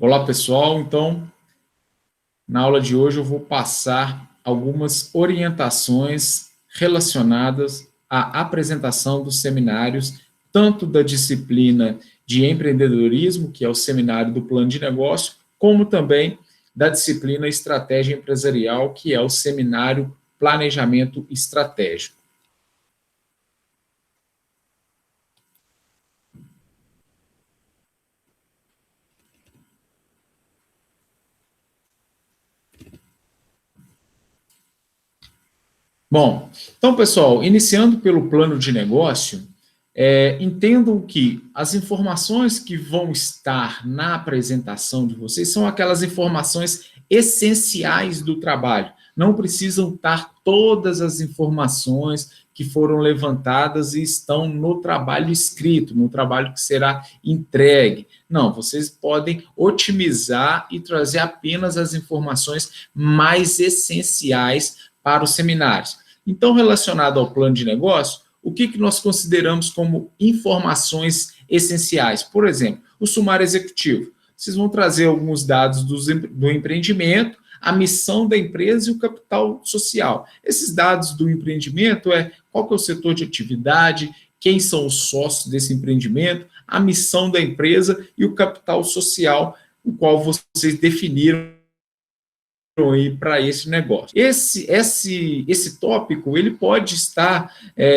Olá, pessoal. Então, na aula de hoje eu vou passar algumas orientações relacionadas à apresentação dos seminários, tanto da disciplina de empreendedorismo, que é o seminário do plano de negócio, como também da disciplina estratégia empresarial, que é o seminário planejamento estratégico. Bom, então, pessoal, iniciando pelo plano de negócio, entendam que as informações que vão estar na apresentação de vocês são aquelas informações essenciais do trabalho. Não precisam estar todas as informações que foram levantadas e estão no trabalho escrito, no trabalho que será entregue. Não, vocês podem otimizar e trazer apenas as informações mais essenciais para os seminários. Então, relacionado ao plano de negócio, o que nós consideramos como informações essenciais? Por exemplo, o sumário executivo. Vocês vão trazer alguns dados do empreendimento, a missão da empresa e o capital social. Esses dados do empreendimento qual que é o setor de atividade, quem são os sócios desse empreendimento, a missão da empresa e o capital social, o qual vocês definiram para esse negócio. Esse tópico ele pode estar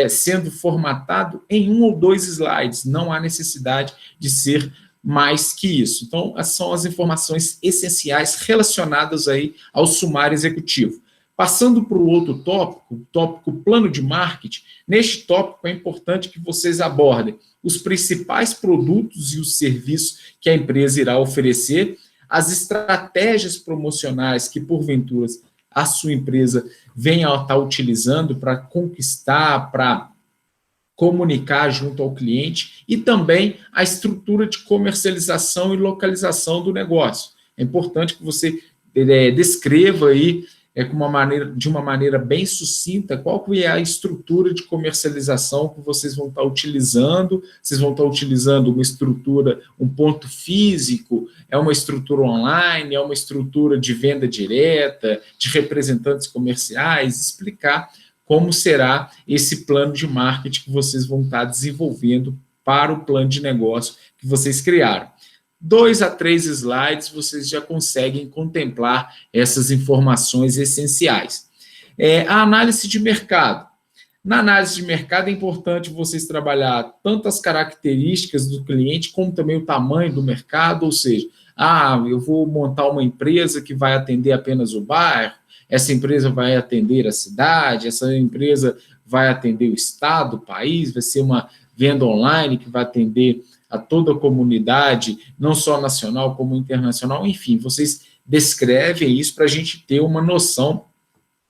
sendo formatado em 1 ou 2 slides, não há necessidade de ser mais que isso. Então, essas são as informações essenciais relacionadas aí ao sumário executivo. Passando para o outro tópico, o tópico plano de marketing, neste tópico é importante que vocês abordem os principais produtos e os serviços que a empresa irá oferecer, as estratégias promocionais que, porventura, a sua empresa venha a estar utilizando para conquistar, para comunicar junto ao cliente, e também a estrutura de comercialização e localização do negócio. É importante que você descreva aí de uma maneira bem sucinta qual que é a estrutura de comercialização que vocês vão estar utilizando. Vocês vão estar utilizando uma estrutura, um ponto físico, é uma estrutura online, é uma estrutura de venda direta, de representantes comerciais, explicar como será esse plano de marketing que vocês vão estar desenvolvendo para o plano de negócio que vocês criaram. 2 a 3 slides, vocês já conseguem contemplar essas informações essenciais. A análise de mercado. Na análise de mercado é importante vocês trabalhar tanto as características do cliente, como também o tamanho do mercado, ou seja, eu vou montar uma empresa que vai atender apenas o bairro, essa empresa vai atender a cidade, essa empresa vai atender o estado, o país, vai ser uma venda online que vai atender a toda a comunidade, não só nacional como internacional, enfim, vocês descrevem isso para a gente ter uma noção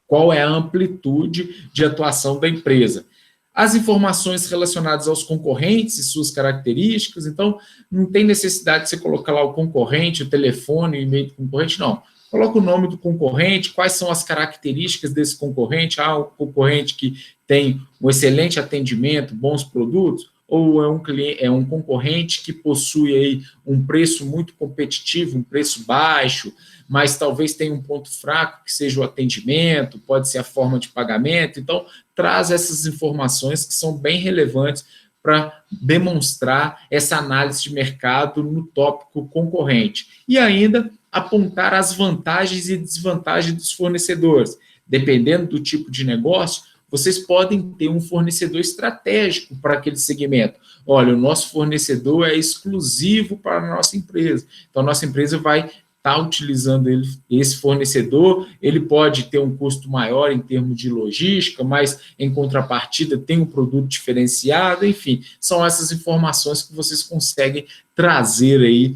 qual é a amplitude de atuação da empresa. As informações relacionadas aos concorrentes e suas características, então, não tem necessidade de você colocar lá o concorrente, o telefone, o e-mail do concorrente, não. Coloca o nome do concorrente, quais são as características desse concorrente, o concorrente que tem um excelente atendimento, bons produtos, ou é um concorrente que possui aí um preço muito competitivo, um preço baixo, mas talvez tenha um ponto fraco, que seja o atendimento, pode ser a forma de pagamento. Então, traz essas informações que são bem relevantes para demonstrar essa análise de mercado no tópico concorrente. E ainda apontar as vantagens e desvantagens dos fornecedores. Dependendo do tipo de negócio, vocês podem ter um fornecedor estratégico para aquele segmento. Olha, o nosso fornecedor é exclusivo para a nossa empresa. Então, a nossa empresa vai estar utilizando esse fornecedor, ele pode ter um custo maior em termos de logística, mas, em contrapartida, tem um produto diferenciado, enfim, são essas informações que vocês conseguem trazer aí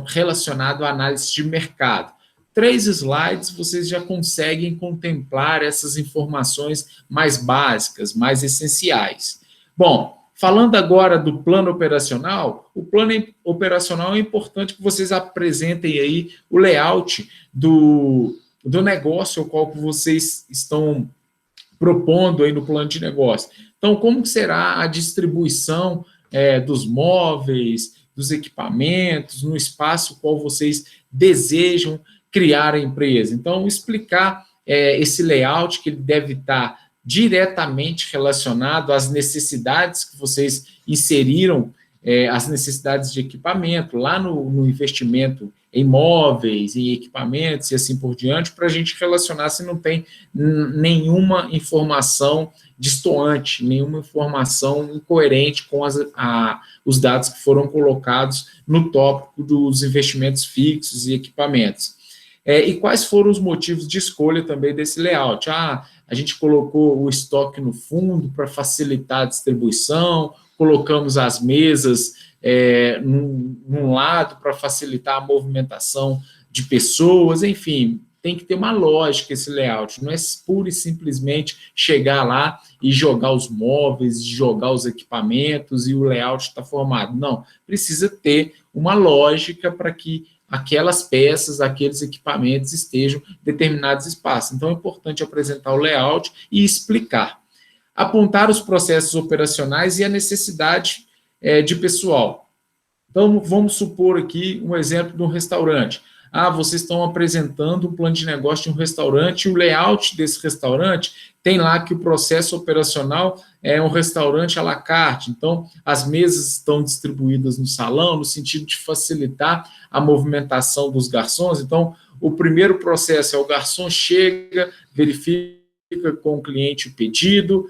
relacionado à análise de mercado. 3 slides, vocês já conseguem contemplar essas informações mais básicas, mais essenciais. Bom, falando agora do plano operacional, o plano operacional é importante que vocês apresentem aí o layout do negócio ao qual vocês estão propondo aí no plano de negócio. Então, como será a distribuição dos móveis, dos equipamentos, no espaço qual vocês desejam criar a empresa. Então, explicar esse layout, que ele deve estar diretamente relacionado às necessidades que vocês inseriram, as necessidades de equipamento, lá no investimento em móveis, em equipamentos e assim por diante, para a gente relacionar se não tem nenhuma informação destoante, nenhuma informação incoerente com os dados que foram colocados no tópico dos investimentos fixos e equipamentos. E quais foram os motivos de escolha também desse layout? A gente colocou o estoque no fundo para facilitar a distribuição, colocamos as mesas num lado para facilitar a movimentação de pessoas, enfim, tem que ter uma lógica esse layout, não é pura e simplesmente chegar lá e jogar os móveis, jogar os equipamentos e o layout está formado. Não, precisa ter uma lógica para que aquelas peças, aqueles equipamentos estejam em determinados espaços. Então, é importante apresentar o layout e explicar. Apontar os processos operacionais e a necessidade de pessoal. Então, vamos supor aqui um exemplo de um restaurante. Vocês estão apresentando um plano de negócio de um restaurante, e o layout desse restaurante tem lá que o processo operacional é um restaurante à la carte, então as mesas estão distribuídas no salão, no sentido de facilitar a movimentação dos garçons. Então, o primeiro processo é o garçom chega, verifica com o cliente o pedido,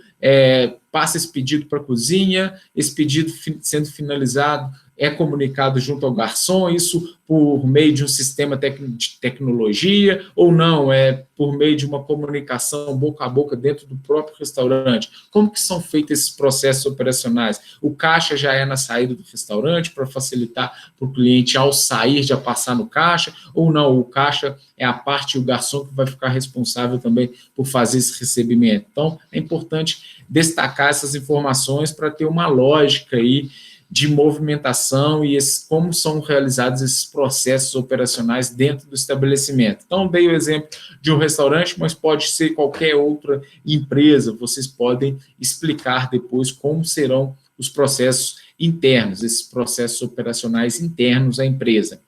passa esse pedido para a cozinha, esse pedido sendo finalizado é comunicado junto ao garçom, isso por meio de um sistema de tecnologia, ou não, por meio de uma comunicação boca a boca dentro do próprio restaurante. Como que são feitos esses processos operacionais? O caixa já é na saída do restaurante, para facilitar para o cliente, ao sair, já passar no caixa, ou não, o caixa é a parte, o garçom que vai ficar responsável também por fazer esse recebimento. Então, é importante destacar essas informações para ter uma lógica aí de movimentação e como são realizados esses processos operacionais dentro do estabelecimento. Então, dei o exemplo de um restaurante, mas pode ser qualquer outra empresa. Vocês podem explicar depois como serão os processos internos, esses processos operacionais internos à empresa.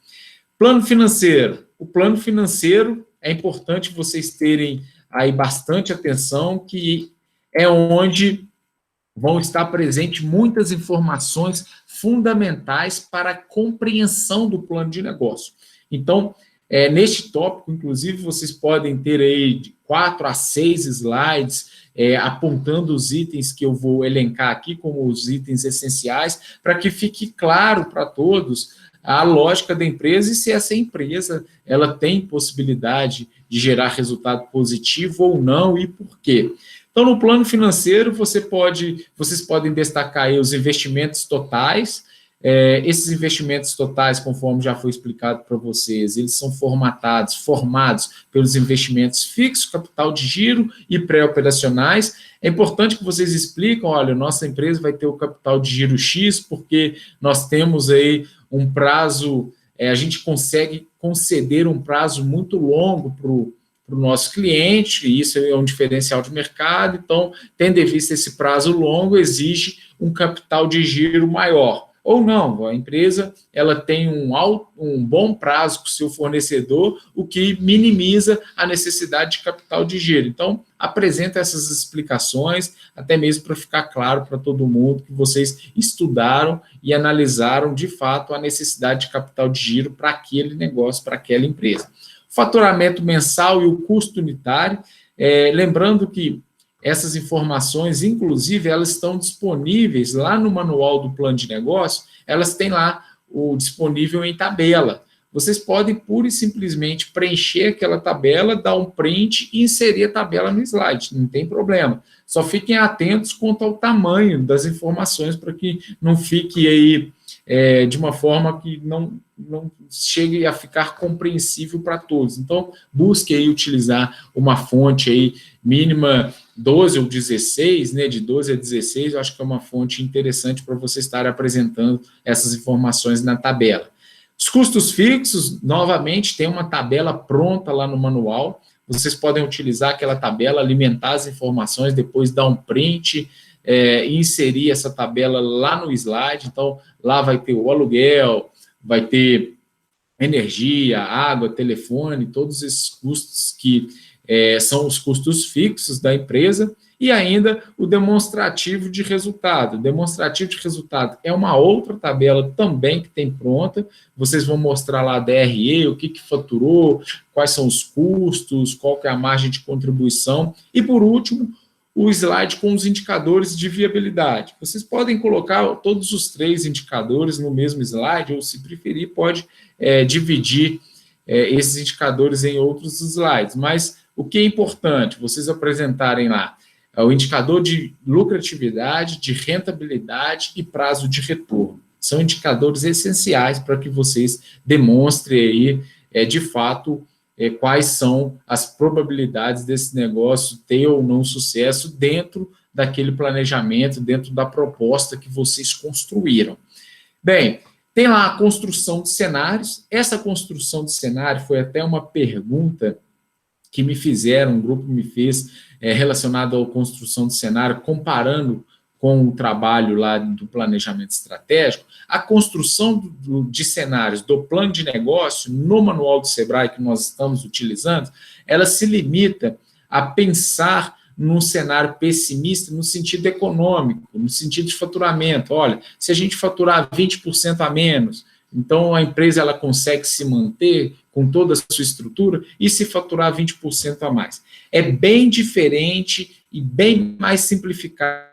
Plano financeiro. O plano financeiro é importante vocês terem aí bastante atenção, que é onde vão estar presentes muitas informações fundamentais para a compreensão do plano de negócio. Então, neste tópico, inclusive, vocês podem ter aí de 4 a 6 slides apontando os itens que eu vou elencar aqui como os itens essenciais, para que fique claro para todos a lógica da empresa e se essa empresa ela tem possibilidade de gerar resultado positivo ou não e por quê. Então, no plano financeiro, vocês podem destacar aí os investimentos totais. Esses investimentos totais, conforme já foi explicado para vocês, eles são formados pelos investimentos fixos, capital de giro e pré-operacionais. É importante que vocês expliquem, olha, nossa empresa vai ter o capital de giro X, porque nós temos aí um prazo, a gente consegue conceder um prazo muito longo para o nosso cliente, e isso é um diferencial de mercado. Então, tendo em vista esse prazo longo, exige um capital de giro maior. Ou não, a empresa ela tem um bom prazo com o seu fornecedor, o que minimiza a necessidade de capital de giro. Então, apresenta essas explicações, até mesmo para ficar claro para todo mundo que vocês estudaram e analisaram, de fato, a necessidade de capital de giro para aquele negócio, para aquela empresa. Faturamento mensal e o custo unitário, lembrando que essas informações, inclusive, elas estão disponíveis lá no manual do plano de negócio, elas têm lá o disponível em tabela. Vocês podem pura e simplesmente preencher aquela tabela, dar um print e inserir a tabela no slide, não tem problema. Só fiquem atentos quanto ao tamanho das informações para que não fique aí de uma forma que não chegue a ficar compreensível para todos. Então, busque aí utilizar uma fonte aí mínima 12 ou 16, né, de 12 a 16, eu acho que é uma fonte interessante para você estar apresentando essas informações na tabela. Os custos fixos, novamente, tem uma tabela pronta lá no manual, vocês podem utilizar aquela tabela, alimentar as informações, depois dar um print, inserir essa tabela lá no slide. Então, lá vai ter o aluguel, vai ter energia, água, telefone, todos esses custos que são os custos fixos da empresa, e ainda o demonstrativo de resultado. O demonstrativo de resultado é uma outra tabela também que tem pronta. Vocês vão mostrar lá a DRE, o que faturou, quais são os custos, qual que é a margem de contribuição. E, por último, o slide com os indicadores de viabilidade. Vocês podem colocar todos os 3 indicadores no mesmo slide, ou, se preferir, pode dividir esses indicadores em outros slides. Mas o que é importante? Vocês apresentarem lá o indicador de lucratividade, de rentabilidade e prazo de retorno. São indicadores essenciais para que vocês demonstrem aí, de fato, quais são as probabilidades desse negócio ter ou não sucesso dentro daquele planejamento, dentro da proposta que vocês construíram. Bem, tem lá a construção de cenários. Essa construção de cenário foi até uma pergunta que me fizeram, um grupo me fez, relacionado à construção de cenário, comparando com o trabalho lá do planejamento estratégico. A construção de cenários do plano de negócio, no manual do Sebrae que nós estamos utilizando, ela se limita a pensar num cenário pessimista no sentido econômico, no sentido de faturamento. Olha, se a gente faturar 20% a menos, então a empresa ela consegue se manter com toda a sua estrutura e se faturar 20% a mais. É bem diferente e bem mais simplificado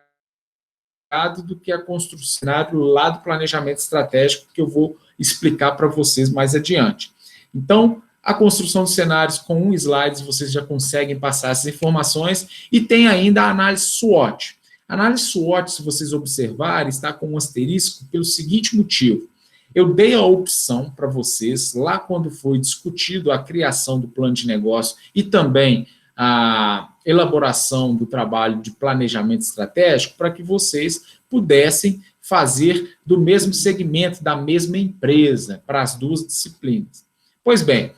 do que a construção lá do planejamento estratégico, que eu vou explicar para vocês mais adiante. Então, a construção de cenários com um slide, vocês já conseguem passar essas informações, e tem ainda a análise SWOT. A análise SWOT, se vocês observarem, está com um asterisco pelo seguinte motivo. Eu dei a opção para vocês, lá quando foi discutido a criação do plano de negócio e também a elaboração do trabalho de planejamento estratégico, para que vocês pudessem fazer do mesmo segmento, da mesma empresa, para as 2 disciplinas. Pois bem,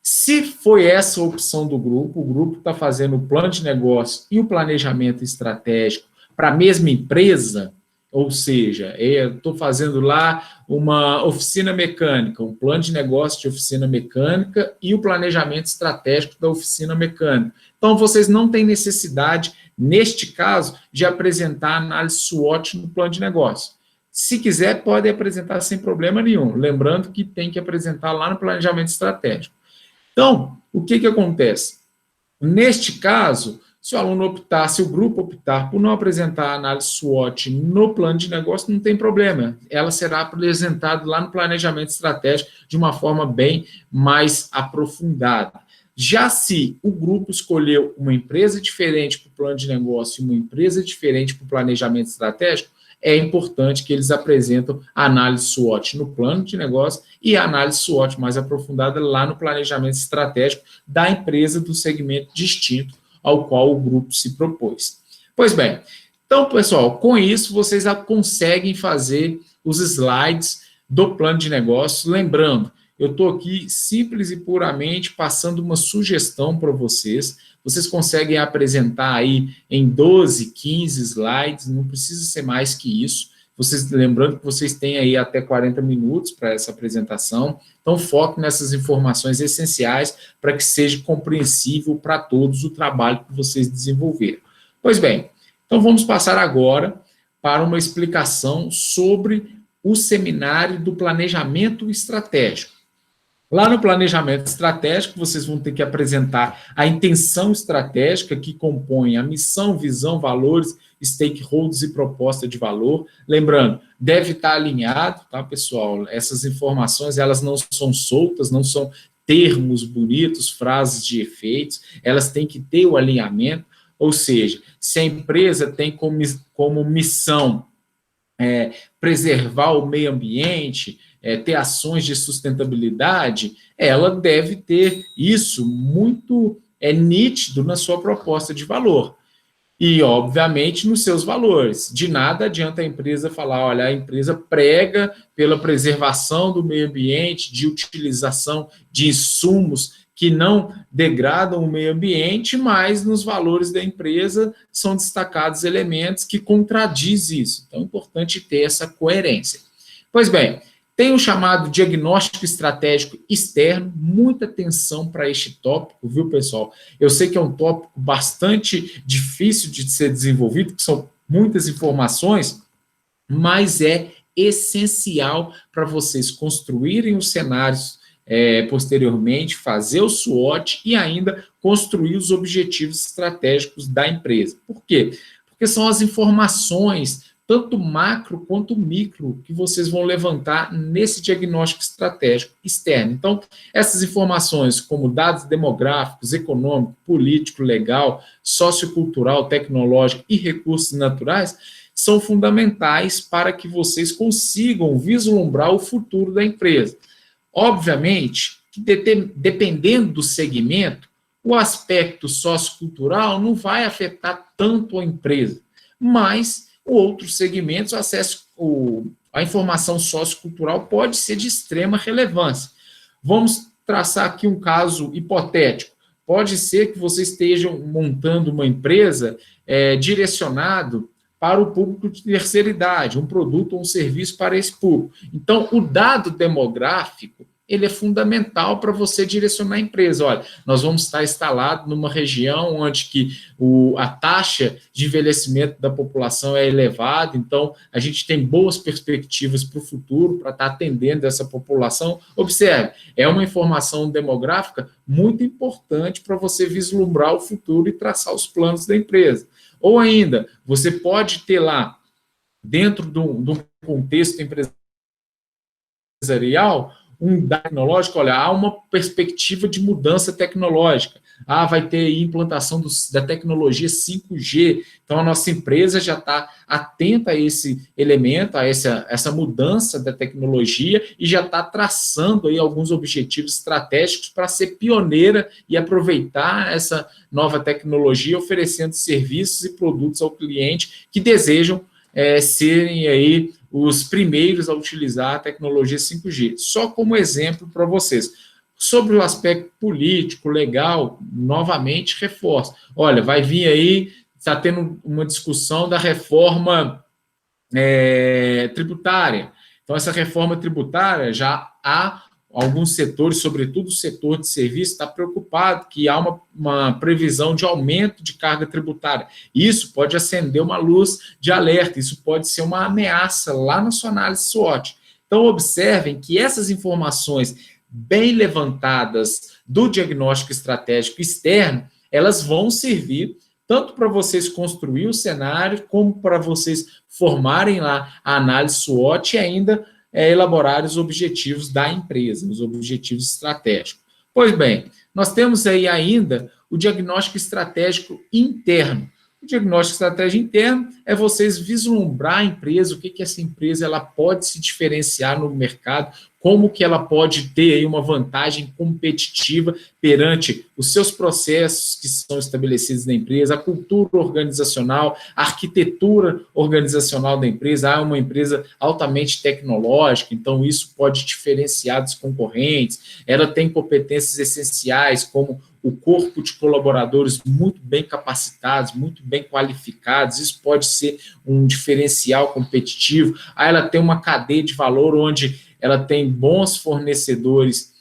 se foi essa a opção do grupo, o grupo está fazendo o plano de negócio e o planejamento estratégico para a mesma empresa, ou seja, eu estou fazendo lá uma oficina mecânica, um plano de negócio de oficina mecânica e o planejamento estratégico da oficina mecânica. Então, vocês não têm necessidade, neste caso, de apresentar análise SWOT no plano de negócio. Se quiser, pode apresentar sem problema nenhum. Lembrando que tem que apresentar lá no planejamento estratégico. Então, o que acontece? Neste caso, se o aluno optar, se o grupo optar por não apresentar a análise SWOT no plano de negócio, não tem problema. Ela será apresentada lá no planejamento estratégico de uma forma bem mais aprofundada. Já se o grupo escolheu uma empresa diferente para o plano de negócio e uma empresa diferente para o planejamento estratégico, é importante que eles apresentem a análise SWOT no plano de negócio e a análise SWOT mais aprofundada lá no planejamento estratégico da empresa do segmento distinto ao qual o grupo se propôs. Pois bem, então, pessoal, com isso vocês já conseguem fazer os slides do plano de negócio. Lembrando, eu estou aqui simples e puramente passando uma sugestão para vocês. Vocês conseguem apresentar aí em 12, 15 slides, não precisa ser mais que isso. Vocês, lembrando que vocês têm aí até 40 minutos para essa apresentação, então foque nessas informações essenciais para que seja compreensível para todos o trabalho que vocês desenvolveram. Pois bem, então vamos passar agora para uma explicação sobre o seminário do planejamento estratégico. Lá no planejamento estratégico, vocês vão ter que apresentar a intenção estratégica, que compõe a missão, visão, valores, stakeholders e proposta de valor. Lembrando, deve estar alinhado, tá, pessoal? Essas informações, elas não são soltas, não são termos bonitos, frases de efeitos, elas têm que ter o alinhamento, ou seja, se a empresa tem como missão preservar o meio ambiente, ter ações de sustentabilidade, ela deve ter isso muito nítido na sua proposta de valor. E, obviamente, nos seus valores. De nada adianta a empresa falar, olha, a empresa prega pela preservação do meio ambiente, de utilização de insumos que não degradam o meio ambiente, mas nos valores da empresa são destacados elementos que contradizem isso. Então, é importante ter essa coerência. Pois bem, tem o chamado diagnóstico estratégico externo, muita atenção para este tópico, viu, pessoal? Eu sei que é um tópico bastante difícil de ser desenvolvido, que são muitas informações, mas é essencial para vocês construírem os cenários posteriormente, fazer o SWOT e ainda construir os objetivos estratégicos da empresa. Por quê? Porque são as informações, tanto macro quanto micro, que vocês vão levantar nesse diagnóstico estratégico externo. Então, essas informações, como dados demográficos, econômico, político, legal, sociocultural, tecnológico e recursos naturais, são fundamentais para que vocês consigam vislumbrar o futuro da empresa. Obviamente, que dependendo do segmento, o aspecto sociocultural não vai afetar tanto a empresa, mas outros segmentos, a informação sociocultural pode ser de extrema relevância. Vamos traçar aqui um caso hipotético. Pode ser que vocês estejam montando uma empresa direcionado para o público de terceira idade, um produto ou um serviço para esse público. Então, o dado demográfico, ele é fundamental para você direcionar a empresa. Olha, nós vamos estar instalados numa região onde que a taxa de envelhecimento da população é elevada, então a gente tem boas perspectivas para o futuro, para estar atendendo essa população. Observe, é uma informação demográfica muito importante para você vislumbrar o futuro e traçar os planos da empresa. Ou ainda, você pode ter lá, dentro de um contexto empresarial, um dado tecnológico, olha, há uma perspectiva de mudança tecnológica. Vai ter implantação da tecnologia 5G. Então, a nossa empresa já está atenta a esse elemento, a essa mudança da tecnologia e já está traçando aí alguns objetivos estratégicos para ser pioneira e aproveitar essa nova tecnologia, oferecendo serviços e produtos ao cliente que desejam serem aí os primeiros a utilizar a tecnologia 5G. Só como exemplo para vocês. Sobre o aspecto político, legal, novamente reforço. Olha, vai vir aí, está tendo uma discussão da reforma tributária. Então, essa reforma tributária já há alguns setores, sobretudo o setor de serviço, está preocupado que há uma previsão de aumento de carga tributária. Isso pode acender uma luz de alerta, isso pode ser uma ameaça lá na sua análise SWOT. Então, observem que essas informações bem levantadas do diagnóstico estratégico externo, elas vão servir tanto para vocês construir o cenário, como para vocês formarem lá a análise SWOT e ainda elaborar os objetivos da empresa, os objetivos estratégicos. Pois bem, nós temos aí ainda o diagnóstico estratégico interno. O diagnóstico estratégico interno é vocês vislumbrar a empresa, o que essa empresa ela pode se diferenciar no mercado, como que ela pode ter aí uma vantagem competitiva perante os seus processos que são estabelecidos na empresa, a cultura organizacional, a arquitetura organizacional da empresa. Há uma empresa altamente tecnológica, então isso pode diferenciar dos concorrentes. Ela tem competências essenciais, como o corpo de colaboradores muito bem capacitados, muito bem qualificados, isso pode ser um diferencial competitivo. Aí ela tem uma cadeia de valor onde ela tem bons fornecedores,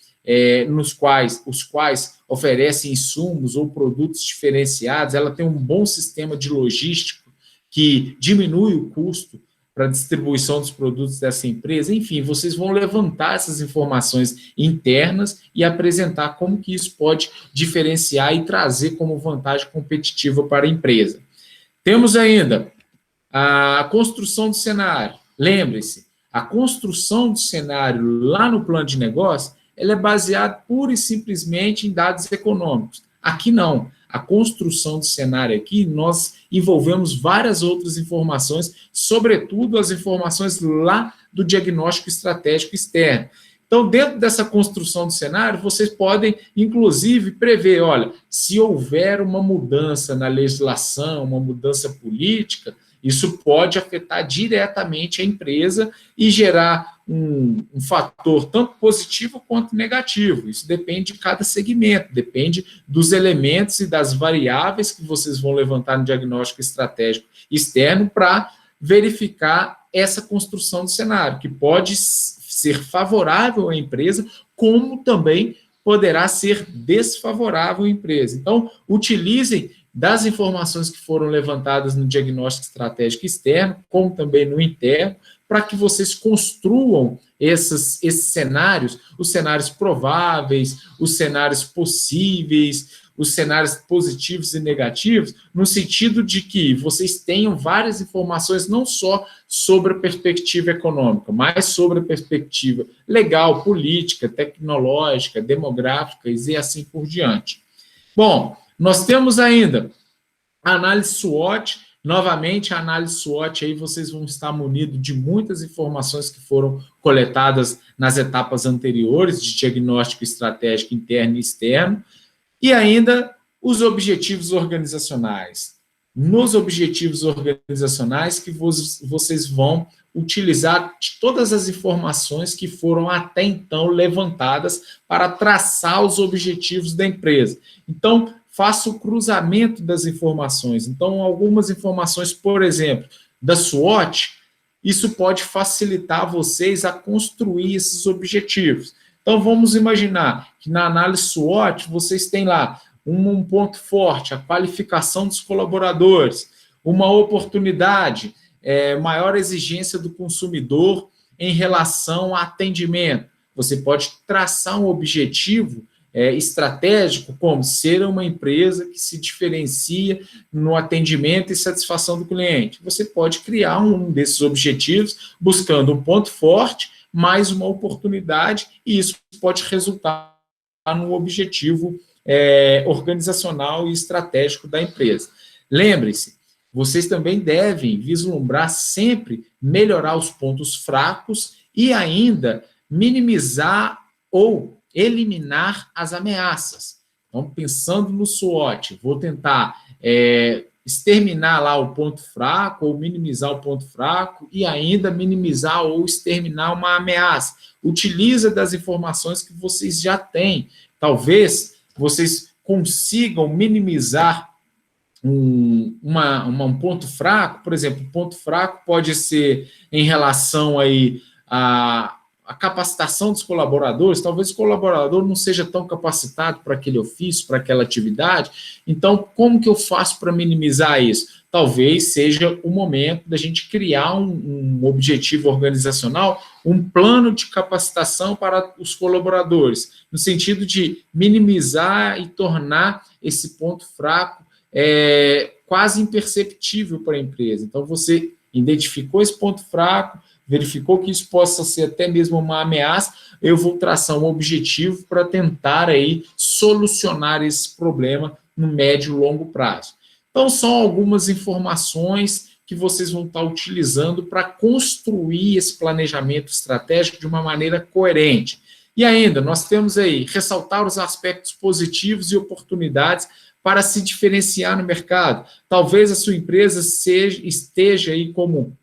os quais oferecem insumos ou produtos diferenciados, ela tem um bom sistema de logística que diminui o custo para a distribuição dos produtos dessa empresa. Enfim, vocês vão levantar essas informações internas e apresentar como que isso pode diferenciar e trazer como vantagem competitiva para a empresa. Temos ainda a construção do cenário. Lembre-se, a construção do cenário lá no plano de negócio, ela é baseada pura e simplesmente em dados econômicos. Aqui não. A construção do cenário aqui, nós envolvemos várias outras informações, sobretudo as informações lá do diagnóstico estratégico externo. Então, dentro dessa construção do cenário, vocês podem, inclusive, prever, olha, se houver uma mudança na legislação, uma mudança política, isso pode afetar diretamente a empresa e gerar um fator tanto positivo quanto negativo. Isso depende de cada segmento, depende dos elementos e das variáveis que vocês vão levantar no diagnóstico estratégico externo para verificar essa construção do cenário, que pode ser favorável à empresa, como também poderá ser desfavorável à empresa. Então, utilizem das informações que foram levantadas no diagnóstico estratégico externo, como também no interno, para que vocês construam esses cenários, os cenários prováveis, os cenários possíveis, os cenários positivos e negativos, no sentido de que vocês tenham várias informações, não só sobre a perspectiva econômica, mas sobre a perspectiva legal, política, tecnológica, demográfica e assim por diante. Bom, nós temos ainda a análise SWOT. Novamente, a análise SWOT, aí vocês vão estar munidos de muitas informações que foram coletadas nas etapas anteriores de diagnóstico estratégico interno e externo, e ainda os objetivos organizacionais. Nos objetivos organizacionais que vocês vão utilizar todas as informações que foram até então levantadas para traçar os objetivos da empresa. Então, faça o cruzamento das informações. Então, algumas informações, por exemplo, da SWOT, isso pode facilitar vocês a construir esses objetivos. Então, vamos imaginar que na análise SWOT, vocês têm lá um ponto forte, a qualificação dos colaboradores, uma oportunidade, maior exigência do consumidor em relação a atendimento. Você pode traçar um objetivo estratégico, como ser uma empresa que se diferencia no atendimento e satisfação do cliente. Você pode criar um desses objetivos buscando um ponto forte, mais uma oportunidade, e isso pode resultar no objetivo organizacional e estratégico da empresa. Lembre-se, vocês também devem vislumbrar sempre melhorar os pontos fracos e ainda minimizar ou eliminar as ameaças. Então, pensando no SWOT, vou tentar exterminar lá o ponto fraco ou minimizar o ponto fraco e ainda minimizar ou exterminar uma ameaça. Utiliza das informações que vocês já têm. Talvez vocês consigam minimizar um ponto fraco. Por exemplo, um ponto fraco pode ser em relação aí a capacitação dos colaboradores. Talvez o colaborador não seja tão capacitado para aquele ofício, para aquela atividade. Então, como que eu faço para minimizar isso? Talvez seja o momento da gente criar um objetivo organizacional, um plano de capacitação para os colaboradores, no sentido de minimizar e tornar esse ponto fraco quase imperceptível para a empresa. Então, você identificou esse ponto fraco, verificou que isso possa ser até mesmo uma ameaça, eu vou traçar um objetivo para tentar aí solucionar esse problema no médio e longo prazo. Então, são algumas informações que vocês vão estar utilizando para construir esse planejamento estratégico de uma maneira coerente. E ainda, nós temos aí ressaltar os aspectos positivos e oportunidades para se diferenciar no mercado. Talvez a sua empresa esteja aí como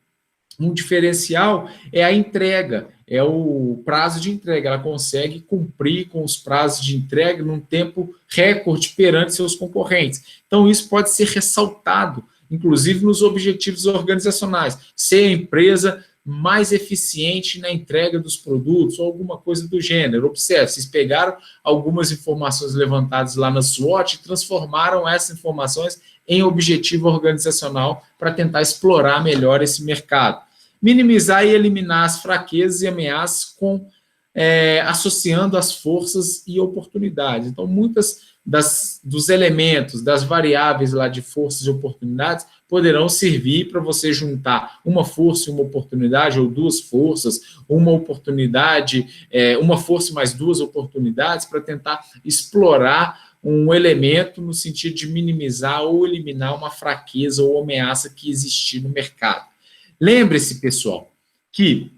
um diferencial a entrega, o prazo de entrega. Ela consegue cumprir com os prazos de entrega num tempo recorde perante seus concorrentes. Então, isso pode ser ressaltado, inclusive nos objetivos organizacionais. Ser a empresa mais eficiente na entrega dos produtos ou alguma coisa do gênero. Observe, vocês pegaram algumas informações levantadas lá na SWOT e transformaram essas informações em objetivo organizacional para tentar explorar melhor esse mercado. Minimizar e eliminar as fraquezas e ameaças associando as forças e oportunidades. Então, muitas dos elementos, das variáveis lá de forças e oportunidades poderão servir para você juntar uma força e uma oportunidade, ou duas forças, uma oportunidade, uma força mais duas oportunidades, para tentar explorar um elemento no sentido de minimizar ou eliminar uma fraqueza ou ameaça que existir no mercado. Lembre-se, pessoal, que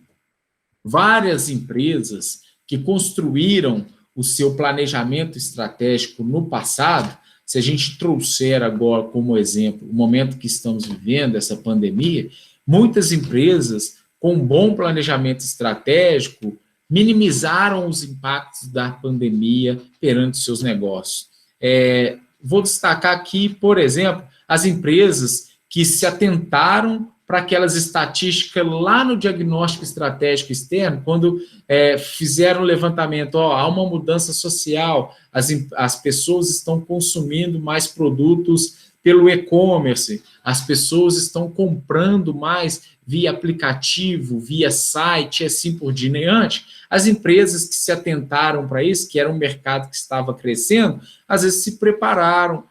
várias empresas que construíram o seu planejamento estratégico no passado, se a gente trouxer agora como exemplo o momento que estamos vivendo, essa pandemia, muitas empresas com um bom planejamento estratégico, minimizaram os impactos da pandemia perante seus negócios. Vou destacar aqui, por exemplo, as empresas que se atentaram para aquelas estatísticas lá no diagnóstico estratégico externo, quando fizeram o levantamento, há uma mudança social, as pessoas estão consumindo mais produtos pelo e-commerce, as pessoas estão comprando mais via aplicativo, via site, assim por diante. As empresas que se atentaram para isso, que era um mercado que estava crescendo, às vezes se prepararam,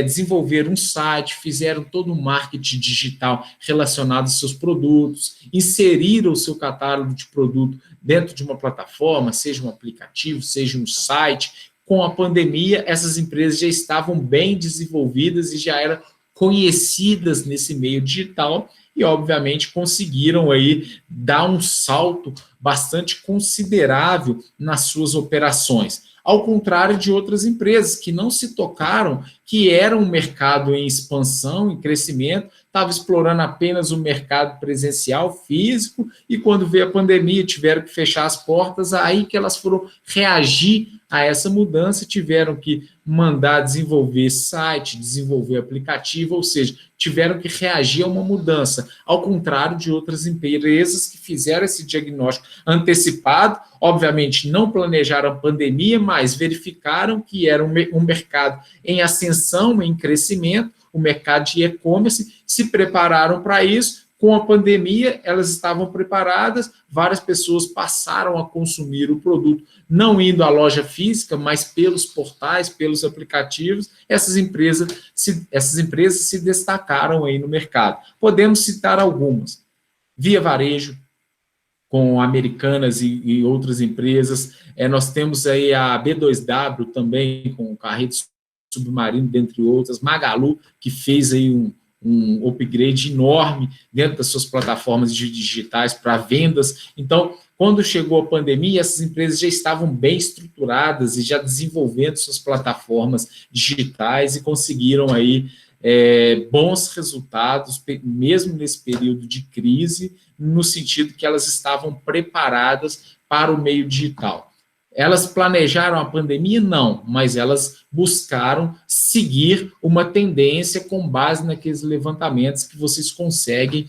desenvolveram um site, fizeram todo um marketing digital relacionado aos seus produtos, inseriram o seu catálogo de produto dentro de uma plataforma, seja um aplicativo, seja um site. Com a pandemia, essas empresas já estavam bem desenvolvidas e já eram conhecidas nesse meio digital e, obviamente, conseguiram aí dar um salto bastante considerável nas suas operações. Ao contrário de outras empresas que não se tocaram, que era um mercado em expansão, em crescimento, estava explorando apenas o mercado presencial, físico, e quando veio a pandemia, tiveram que fechar as portas, aí que elas foram reagir a essa mudança, tiveram que mandar desenvolver site, desenvolver aplicativo, ou seja, tiveram que reagir a uma mudança, ao contrário de outras empresas que fizeram esse diagnóstico antecipado, obviamente não planejaram a pandemia, mas verificaram que era um mercado em ascensão, em crescimento, o mercado de e-commerce, se prepararam para isso. Com a pandemia, elas estavam preparadas, várias pessoas passaram a consumir o produto, não indo à loja física, mas pelos portais, pelos aplicativos. Essas empresas se destacaram aí no mercado. Podemos citar algumas. Via Varejo, com Americanas e outras empresas. Nós temos aí a B2W também, com Carreto Submarino, dentre outras. Magalu, que fez aí um upgrade enorme dentro das suas plataformas digitais para vendas. Então, quando chegou a pandemia, essas empresas já estavam bem estruturadas e já desenvolvendo suas plataformas digitais e conseguiram aí bons resultados, mesmo nesse período de crise, no sentido que elas estavam preparadas para o meio digital. Elas planejaram a pandemia? Não, mas elas buscaram seguir uma tendência com base naqueles levantamentos que vocês conseguem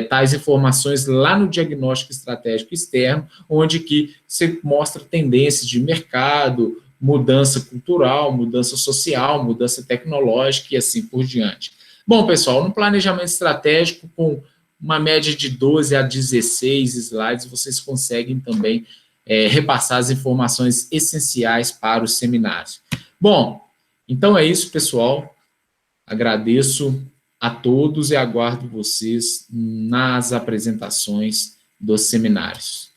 tais informações lá no diagnóstico estratégico externo, onde que você mostra tendências de mercado, mudança cultural, mudança social, mudança tecnológica e assim por diante. Bom, pessoal, no planejamento estratégico, com uma média de 12 a 16 slides, vocês conseguem também repassar as informações essenciais para o seminário. Bom, então é isso, pessoal. Agradeço a todos e aguardo vocês nas apresentações dos seminários.